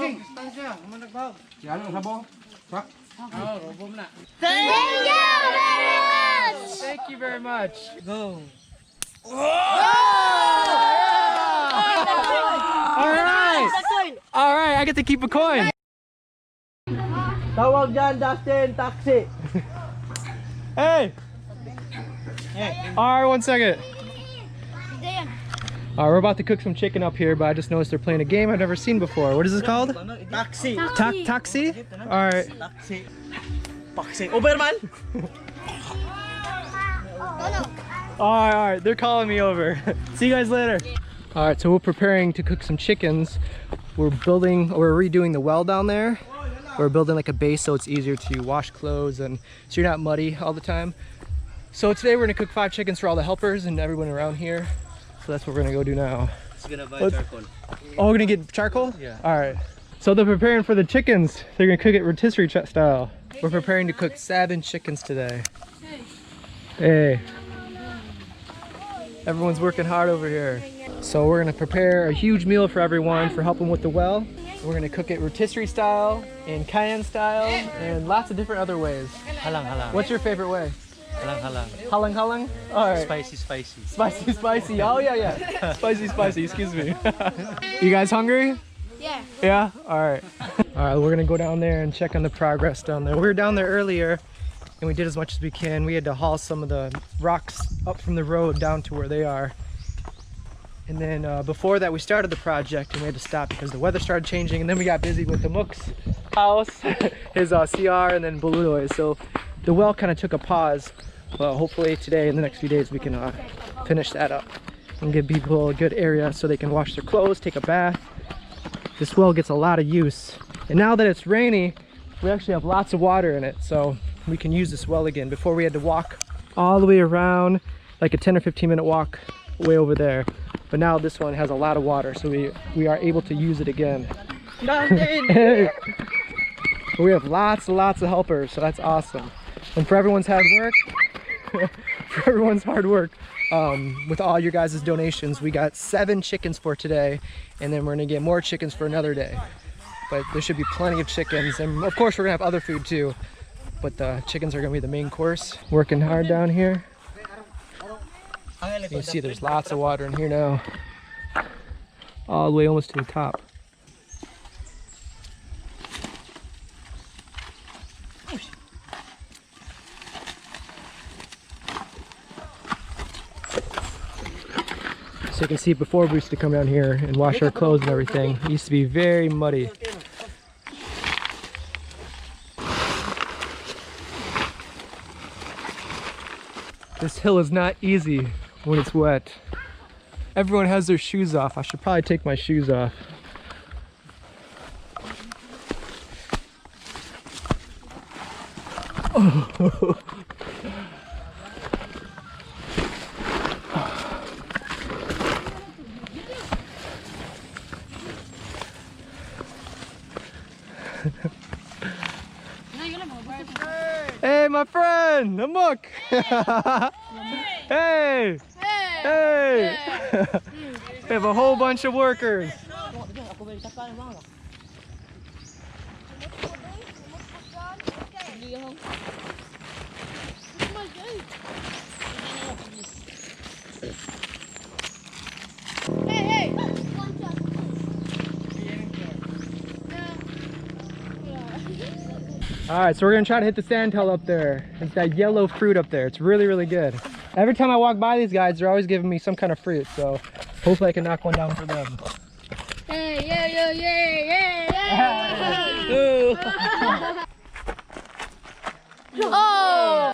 Distansya, managbaw. Yan ang sabaw. Sak. Oh, robom na. Thank you very much! Thank you very much. Go. All right, I get to keep a coin. Tawag dyan, Dustin, taxi. Hey. All right, 1 second. All right, we're about to cook some chicken up here, but I just noticed they're playing a game I've never seen before. What is this called? Taxi. Taxi? All right. Taxi. Taxi. Overman. All right, they're calling me over. See you guys later. All right, so we're preparing to cook some chickens. We're redoing the well down there. We're building like a base so it's easier to wash clothes and so you're not muddy all the time. So today we're gonna cook 5 chickens for all the helpers and everyone around here. So that's what we're gonna go do now. It's gonna buy charcoal. Oh, we're gonna get charcoal? Yeah. All right. So they're preparing for the chickens. They're gonna cook it rotisserie style. We're preparing to cook 7 chickens today. Hey. Everyone's working hard over here. So we're gonna prepare a huge meal for everyone for helping with the well. We're gonna cook it rotisserie style and cayenne style and lots of different other ways. Halang, halang. What's your favorite way? Halang, halang. Halang halang? All right. Spicy, spicy. Spicy, spicy. Oh yeah, yeah. Spicy, spicy. Excuse me. You guys hungry? Yeah. Yeah? All right. All right, we're gonna go down there and check on the progress down there. We were down there earlier and we did as much as we can. We had to haul some of the rocks up from the road down to where they are. And then before that, we started the project and we had to stop because the weather started changing. And then we got busy with the Mook's house, his CR, and then Baludoy. So the well kind of took a pause. But hopefully today, in the next few days, we can finish that up and give people a good area so they can wash their clothes, take a bath. This well gets a lot of use. And now that it's rainy, we actually have lots of water in it. So we can use this well again. Before we had to walk all the way around, like a 10 or 15 minute walk way over there. But now this one has a lot of water, so we are able to use it again. Hey. We have lots and lots of helpers, so that's awesome. And for everyone's hard work, with all your guys' donations, we got 7 chickens for today, and then we're gonna get more chickens for another day. But there should be plenty of chickens, and of course we're gonna have other food too. But the chickens are gonna be the main course. Working hard down here. You can see there's lots of water in here now. All the way almost to the top. So you can see before we used to come down here and wash our clothes and everything. It used to be very muddy. This hill is not easy when it's wet. Everyone has their shoes off. I should probably take my shoes off. Oh. Hey, my friend, the Mook. Hey. Hey! We have a whole bunch of workers. Alright, so we're gonna try to hit the sandhill up there. It's that yellow fruit up there. It's really, really good. Every time I walk by these guys, they're always giving me some kind of fruit, so hopefully I can knock one down for them. Hey, yeah, yeah, yeah, yeah, yeah. Oh!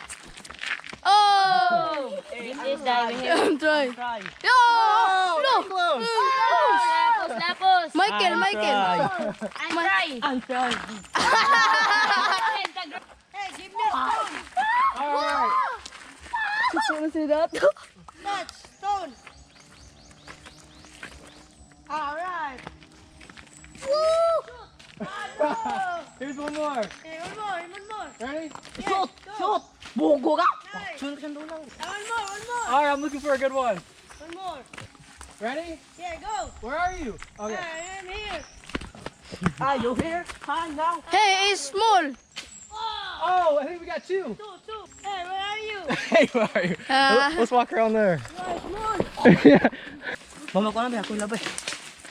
Oh! This is diving here. I'm trying. No! No! Close! Lapos! Michael! I'm trying. Hey, give me a stone! Alright! Want to see that? Touch, stone. Alright. Woo! Here's one more. Hey, one more. Ready? Shoot! Shoot! Bugo ka! Hey. One more. Alright, I'm looking for a good one. One more. Ready? Yeah, go. Where are you? Okay. I am here. Ah, you here? Hi, now. Hey, it's small. Oh, I think we got two. Two. Hey, where are you? Hey, where are you? Let's walk around there. Yeah. Mama ko na ba? Ako labay.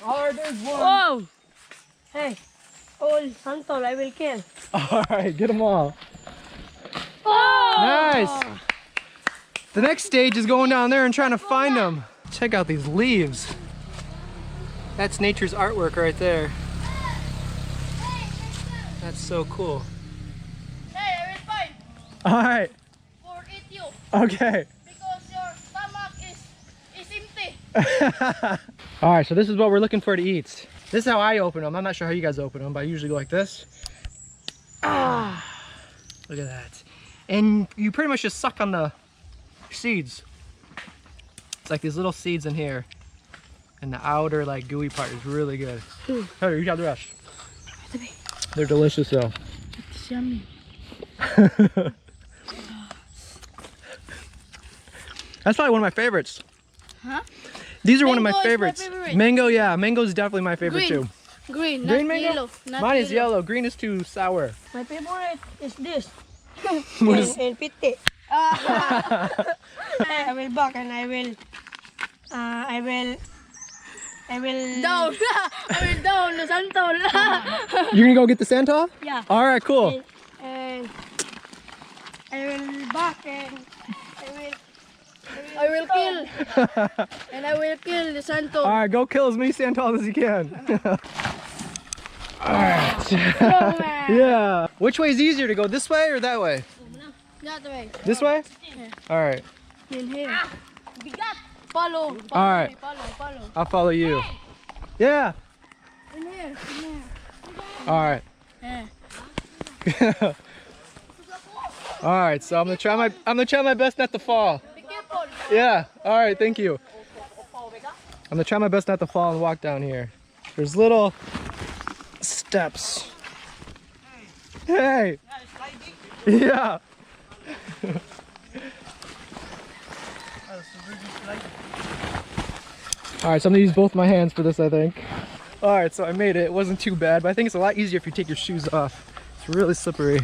Oh, there's one. Oh! Hey, all Santol, I will kill. All right, get them all. Oh! Nice. The next stage is going down there and trying to find them. Check out these leaves. That's nature's artwork right there. That's so cool. Hey, I will find All right. for eat you Okay. because your stomach is empty. All right, so this is what we're looking for to eat. This is how I open them. I'm not sure how you guys open them, but I usually go like this. Ah, look at that. And you pretty much just suck on the seeds. It's like these little seeds in here. And the outer like gooey part is really good. Hey, you got the rest. They're delicious though. It's yummy. That's probably one of my favorites. Huh? These are one of Mango my is my favorites. favorite. Mango, yeah. Mango is definitely my favorite Green. too. Green, Green not mango? yellow. Not Mine is yellow. Green is too sour. My favorite is this. What is- And piti. I will back and I will Down. I will down the santol. You're gonna go get the Santa? Yeah. All right, cool. And I will back and I will kill. And I will kill the santol. All right, go kill as many Santas as you can. All right. Oh, man. Yeah. Which way is easier to go? This way or that way? That way. This way? Yeah. All right. In here. Bigat. Follow. All right. Follow. I'll follow you. Yeah. In here. All right. Yeah. All right. So I'm gonna try my best not to fall. Be careful. Yeah. All right. Thank you. I'm gonna try my best not to fall and walk down here. There's little steps. Hey. Yeah. All right, so I'm gonna use both my hands for this, I think. All right, so I made it. It wasn't too bad, but I think it's a lot easier if you take your shoes off. It's really slippery.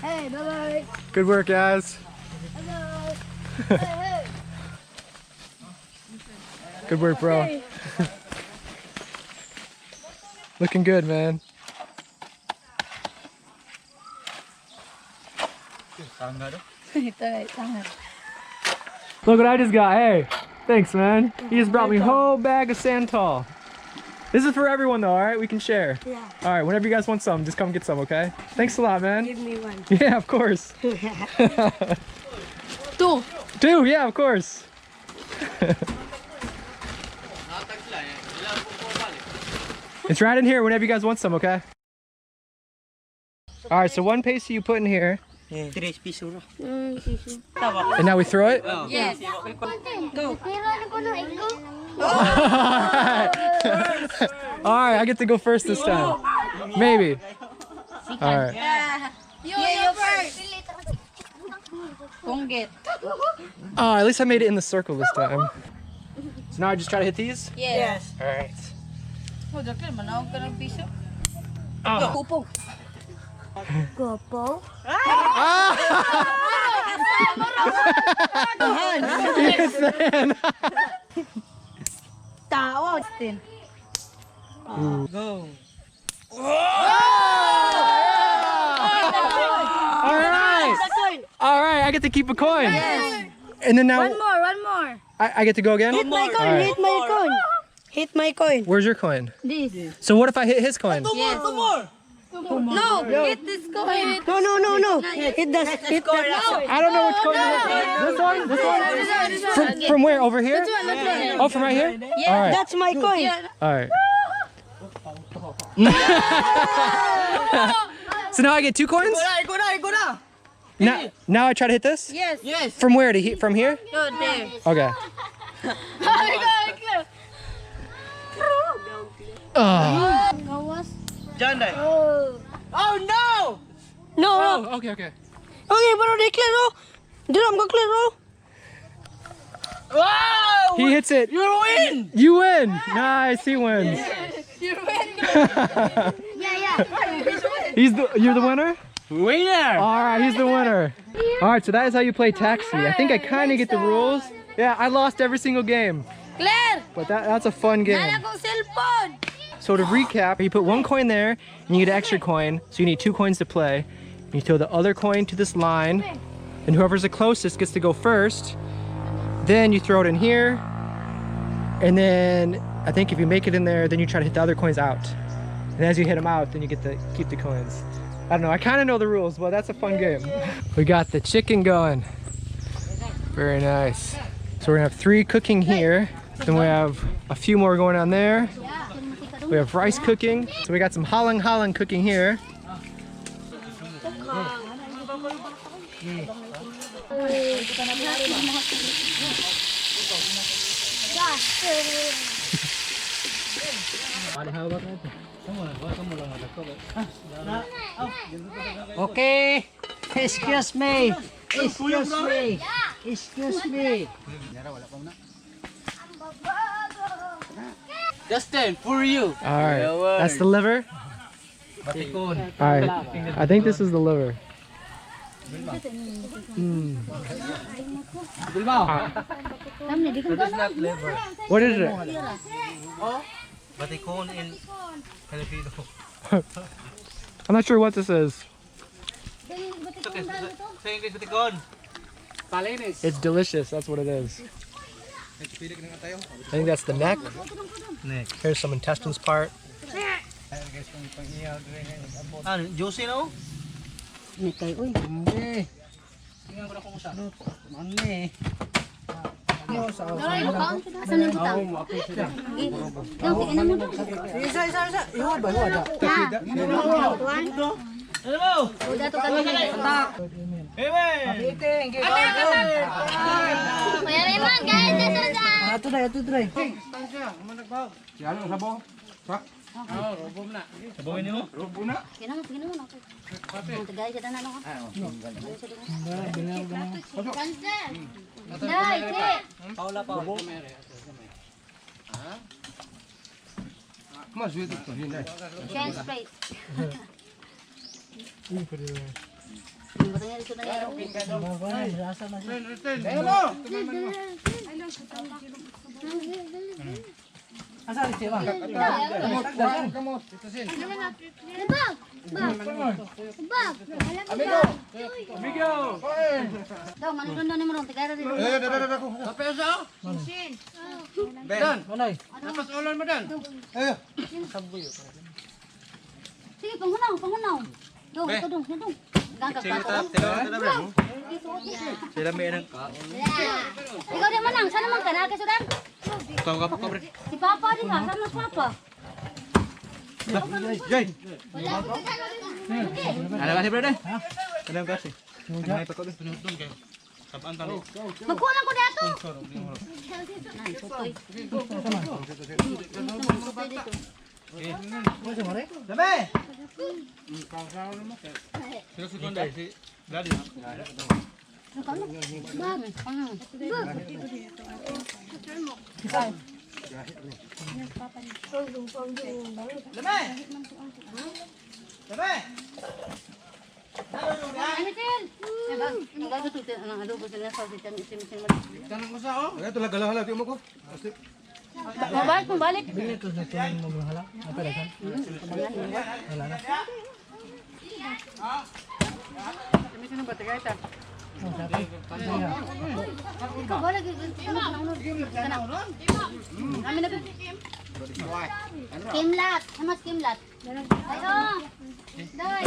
Hey, bye-bye. Good work, guys. Bye-bye. Hey. Good work, bro. Looking good, man. Look what I just got. Hey, thanks, man. He just brought me a whole bag of Santal. This is for everyone, though, all right? We can share. Yeah. All right, whenever you guys want some, just come get some, okay? Thanks a lot, man. give me one. Yeah, of course. Two. Two, yeah, of course. It's right in here whenever you guys want some, okay? All right, so one pasty you put in here, Tres piso. and now we throw it? Yes. All right, I get to go first this time. Maybe. All right. You first. Oh, at least I made it in the circle this time. So now I just try to hit these? Yes. All right. Oh, dakil manawag ka ng piso. Oh. Kupo. Gopo. Yes, man. Tao. Dustin. Go. All right. All right, I get to keep a coin. Yes. And then now One more. I get to go again? Hit my coin. All right. Hit my coin. Hit my coin. Where's your coin? This. So what if I hit his coin? Yes. No, hit this coin. No. Hit the. Hit the. I don't know which coin to hit. This one? This one? From where? Over here? Oh, from right here? Yeah. All right. That's my coin. All right. So now I get 2 coins? Go na. Now I try to hit this? Yes. From where? To hit from here? No, there. Okay. Oh. Gawas. Diyan dai. Oh. Oh no! No. Oh, okay. Okay, pero di clear oh. Drum go clear oh. Wow! He hits it. You win! You win! Nice, he wins. You win. Yeah. You're the winner? Winner! Alright, he's the winner. Alright, so that is how you play taxi. I think I kind of get the rules. Yeah, I lost every single game. Claire. But that's a fun game. Nala kong cellphone. So to recap, you put 1 coin there, and you get an extra coin. So you need 2 coins to play. You throw the other coin to this line, and whoever's the closest gets to go first. Then you throw it in here, and then I think if you make it in there, then you try to hit the other coins out. And as you hit them out, then you get to keep the coins. I don't know, I kind of know the rules, but that's a fun game. We got the chicken going. Very nice. So we're gonna have 3 cooking here. Then we have a few more going on there. We have rice cooking. So we got some halang cooking here. Okay, excuse me. Dustin, for you. Alright, that's the liver. Alright, I think this is the liver. What is it? Batikon in Filipino. I'm not sure what this is. Sa English, batikon. It's delicious, that's what it is. I think that's the neck. Here's some intestines part. Ah, juicy no? Sabaw ini mo? Sige, pangunaw. Dong. Sila may nang Ikaw din manang, sana man ka na sudan. Ikaw ka pa pre. Si Papa din ha, sama si Papa. Jay. Ada kasih bre deh. Ada kasih. May pa ko deh. Tunod kay. Sabaan tali. Magkulang ko dito. Dami! Sila sukon dai si Daddy. Balik. Ikaw balik. Amin na Kimlat. Hamas kimlat. Ayo. Dai.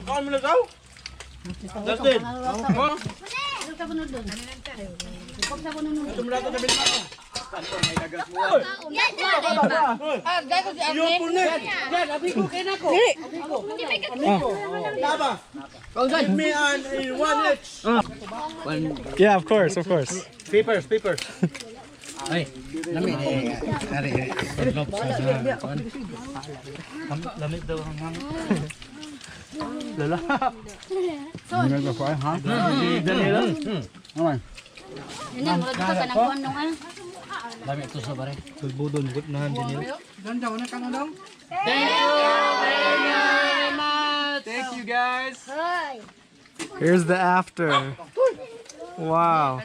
Kau mana tahu? Dustin. Sa bunod doon. Sa bunod doon. Tumula ko sa bilma ko. Yan. Yeah, of course. Papers, papers. Ay, lami eh. Ari. Lamit daw hanggang. Lala. Ano ka pa ha? Daniela. Naman. Ini mo dito ka nang kuan nung ano. Lami ito sa bare. Tulbudon gud nahan Daniela. Thank you guys. Here's the after. Wow.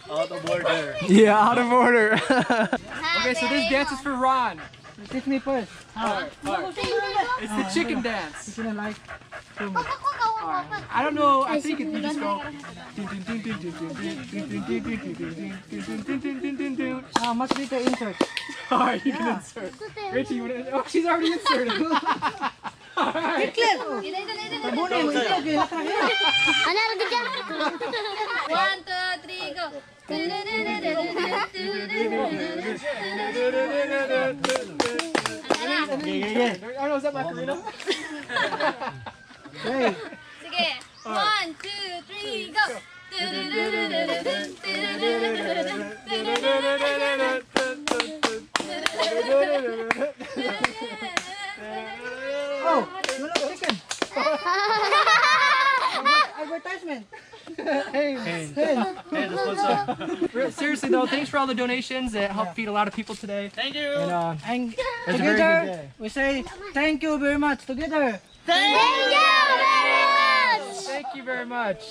Out of order. Yeah, out of order. Okay, so this dance is for Ron. Teach me first. It's the chicken dance. I don't know. I think you just go. How much did the insert? Alright, you can insert. Richie, you wanna, oh, she's already inserted. Alright. Ano lagi dyan? 1, 2, 3, go. Oh no, is that Macarena? Sige. 1, 2, 3, go. Oh, you love chicken. Advertisement. Hey, seriously though, thanks for all the donations that helped feed a lot of people today. Thank you. And And it's a very good together, day. we say thank you very much. Together. Thank you very much! Thank you very much.